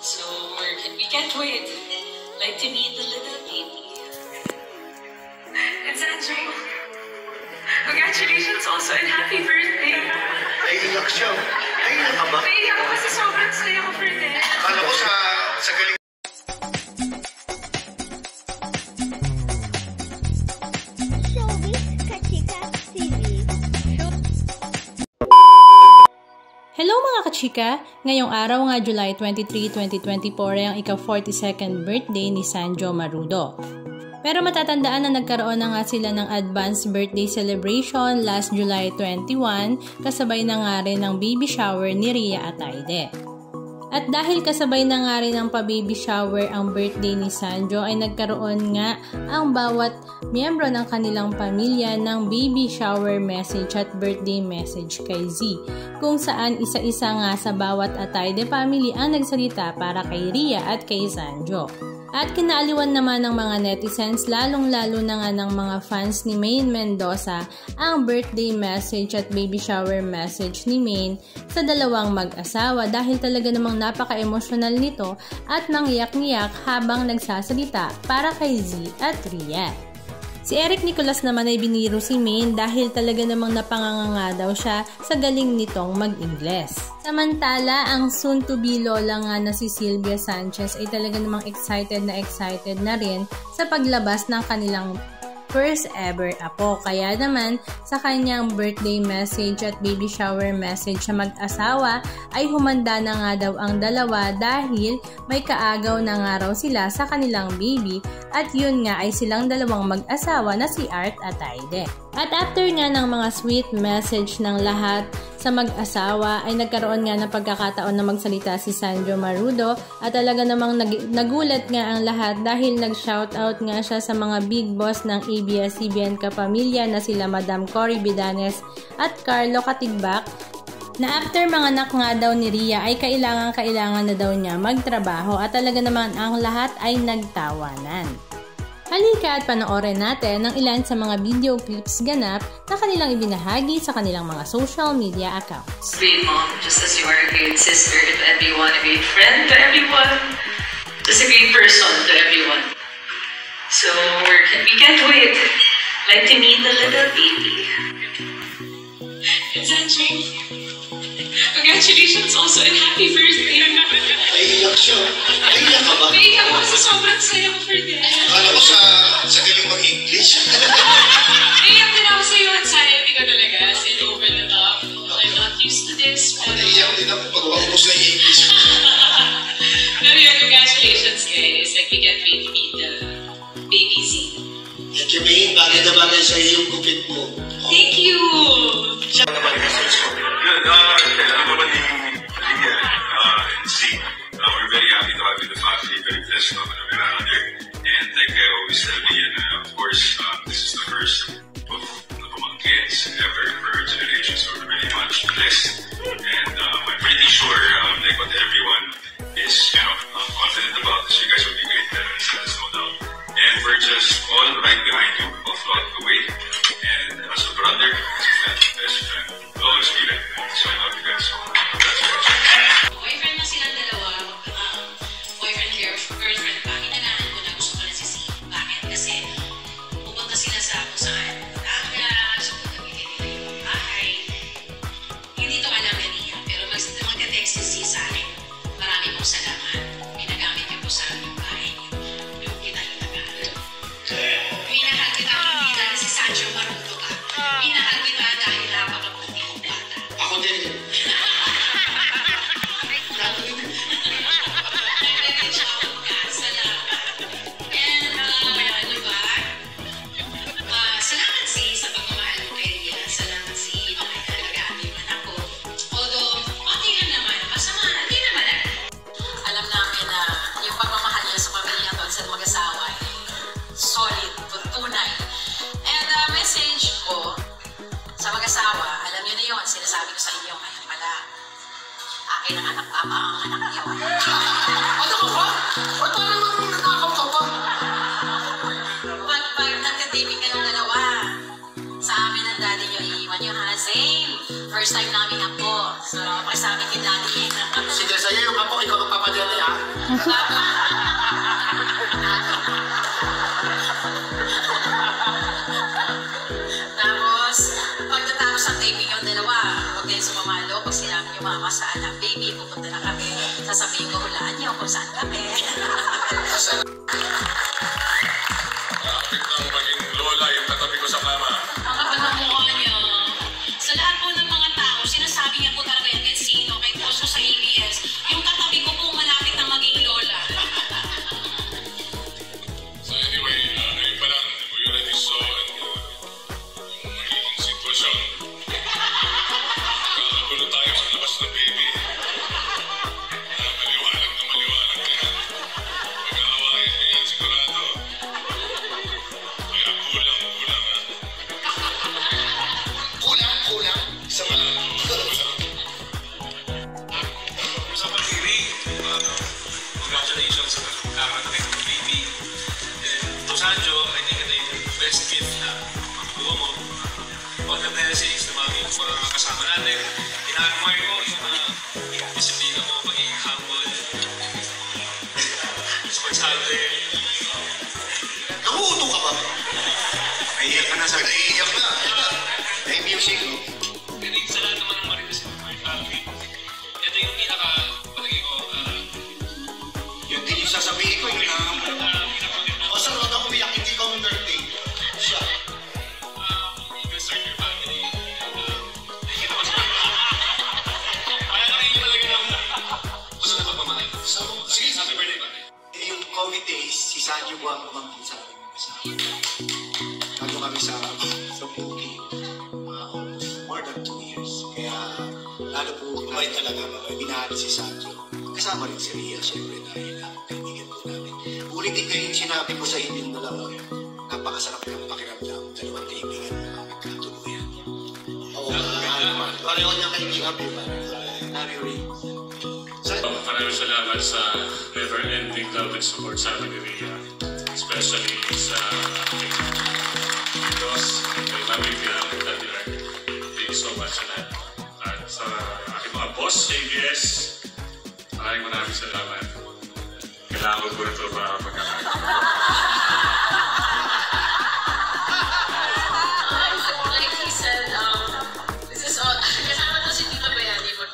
So we can't wait. Like to meet the little baby. And Sanjo, congratulations also and happy birthday. Ay, iyak siya. Ay, iyak ka ba? Naiyak ako kasi sobrang saya ko for that. Akala ko sa galing. Hello mga kachika! Ngayong araw nga July 23, 2024 ay ang ika-42nd birthday ni Sanjo Marudo. Pero matatandaan na nagkaroon na nga sila ng advanced birthday celebration last July 21 kasabay na nga rin ng baby shower ni Rhea Atayde. At dahil kasabay na nga rin ng pa-baby shower ang birthday ni Sanjo ay nagkaroon nga ang bawat miyembro ng kanilang pamilya ng baby shower message at birthday message kay Z, kung saan isa-isa nga sa bawat Atayde family ang nagsalita para kay Rhea at kay Sanjo. At kinaaliwan naman ng mga netizens, lalong-lalo na nga ng mga fans ni Maine Mendoza ang birthday message at baby shower message ni Maine sa dalawang mag-asawa dahil talaga namang napaka-emosyonal nito at nangyak-ngiyak habang nagsasalita para kay Z at Rhea. Si Eric Nicolas naman ay biniro si Maine dahil talaga namang napanganganga daw siya sa galing nitong mag-Ingles. Samantala, ang soon-to-be lola nga na si Sylvia Sanchez ay talaga namang excited na rin sa paglabas ng kanilang first ever apo. Kaya naman, sa kanyang birthday message at baby shower message sa mag-asawa ay humanda na nga daw ang dalawa dahil may kaagaw na nga raw sila sa kanilang baby at yun nga ay silang dalawang mag-asawa na si Art Atayde. At after nga ng mga sweet message ng lahat sa mag-asawa ay nagkaroon nga ng pagkakataon na magsalita si Sanjo Marudo at talaga namang nagulat nga ang lahat dahil nag-shoutout nga siya sa mga big boss ng ABS-CBN kapamilya na sila Madam Cory Bidanes at Carlo Katigbak na after mga anak nga daw ni Rhea ay kailangan na daw niya magtrabaho at talaga naman ang lahat ay nagtawanan. Halika at panoorin natin ang ilan sa mga video clips ganap na kanilang ibinahagi sa kanilang mga social media accounts. Great mom, just as you are a great sister to everyone, a great friend to everyone, just a great person to everyone. So we can't wait. Like to meet the little baby. And Sanjo, congratulations also and happy birthday. Ay, iyak siya. Ay, iyak ka ba? Naiyak ako kasi sobrang saya ko for that. Akala ko sa galing mag-English. Naiyak din ako sa iyo at sanity ko talaga as in over the top. I'm not used to this. Pero Naiyak din ako pag maubos na yung English. No, yeah, congratulations guys. Like we can't wait to meet the baby Z. At yung Maine, bagay na bagay sa iyo yung gupit mo. Thank you! Ano naman yung message mo? Good. Ano naman yung Rhea and Z? We're very happy to have you in the family. Very blessed to have you around here. And like I always tell Rhea, of course, this is the first of among kids ever for her generation. So we're very much blessed. And I'm pretty sure, like what everyone is, confident about this, you guys will be great parents. There's no doubt. And we're just all right behind you all throughout the way. And as a brother, as a friend, best friend, we'll always be there. So I love you guys so much. Boyfriend na silang dalawa. Boyfriend, girlfriend pa. Hinanahan ko na gusto ko na si Z. Bakit? Kasi pupunta sila sa kung saan. So gagawin nila yung bahay. Hindi to alam na niya. Pero magte-text si Z sa akin. Maraming pong salamat. Pinagamit niyo po sa aming bahay niyo. Yung kita yung tagal. Minahal kita hindi dahil si Sanjo Marudo ka. Minahal kita dahil napakabuti mong bata. Ako din. Salamat si sa pagmamahal mo kay Rhea. Salamat si makikalagaan yung anak ko. Although, okay lang naman. Masama, hindi naman alam namin na yung pagmamahal niya sa pamilya to sa mag-asawa ay solid, tunay. And message ko sa mag-asawa, alam niyo na yun, sinasabi ko sa inyo, ngayon pala, akin ang anak, tama ang anak niyo. Ano ka ba? Ba't parang nanakaw ka pa? Pag nagka-taping ka ng dalawa, sa amin ang daddy niyo, iiwan niyo ha, same. First time namin ako. So, pakisabi kay daddy. Sige, sa'yo yung apo, ikaw ang papadali ha. Tapos, pagkatapos ng taping yung dalawa, huwag kayo sumamalo. Pag sinabi niyo mama sa anak, baby, pupunta na kami. Sasabihin ko, hulaan niyo kung saan kami. Kapit nang maging lola yung katabi ko sa kama. Ang kapal ng mukha niyo. Sa lahat po ng mga tao, sinasabi niya po talaga yan kahit sino, kahit po sa ABS. Yung katabi ko po malapit na maging lola. So anyway, ayun pa lang, we already saw yung magiging sitwasyon. Kakagulo tayo sa labas ng baby. Maliwanag na yan. Pag-aawain mo yan sigurado. Kaya kulang ha. Kulang. Isa pa lang. Sa pag-ibig, congratulations sa pagkakatakin ng baby. To Sanjo, I think ito yung best gift na makuha mo. All the blessings na mga kasama natin. Ina-admire ko yung disiplina mo, pagiging humble, responsable. Nakuuto ka ba? Naiiyak ka na sa Naiiyak na. May music. Pero sa lahat naman ng marites in my family, ito yung palagi ko, Yun din yung sasabihin ko. O sa roda umiyak, hindi ka birthday. Siya. you can start your family. Nakikita ko sa kaya nakikita talaga ng gusto na pagmamahal. Sige. Happy birthday, pare. Yung COVID days, si Sanyo Buang kumangkin sa akin. Bago kami sa booking, almost more than 2 years. Kaya lalo po kumay talaga binahali si Sanyo. Kasama rin si Ria, syempre dahil kaibigan po namin. Ulitin ko yung sinabi ko sa inyong dalawa. Napakasarap ng pakiramdam. Dalawang kaibigan na magkatuluyan. Oo, naman. Pareho niyang kaibigan po ba? Nari-ring. Maraming salamat sa never-ending love and support sa amin ni Ria. Especially sa aking boss, kay Mami Biang, Daddy Rec. Thank you so much sa lahat. At sa aking mga boss sa ABS, maraming salamat. Kailangan ko ito para magkakaroon. Like he said, this is all, kasama to si Tito Bayani for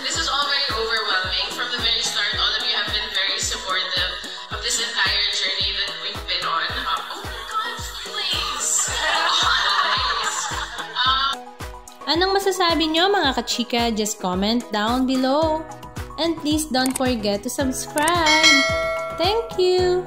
this is all very overwhelming. From the very start, all of you have been very supportive of this entire journey that we've been on. Oh my God, please! Always! Anong masasabi nyo mga kachika? Just comment down below. And please don't forget to subscribe. Thank you!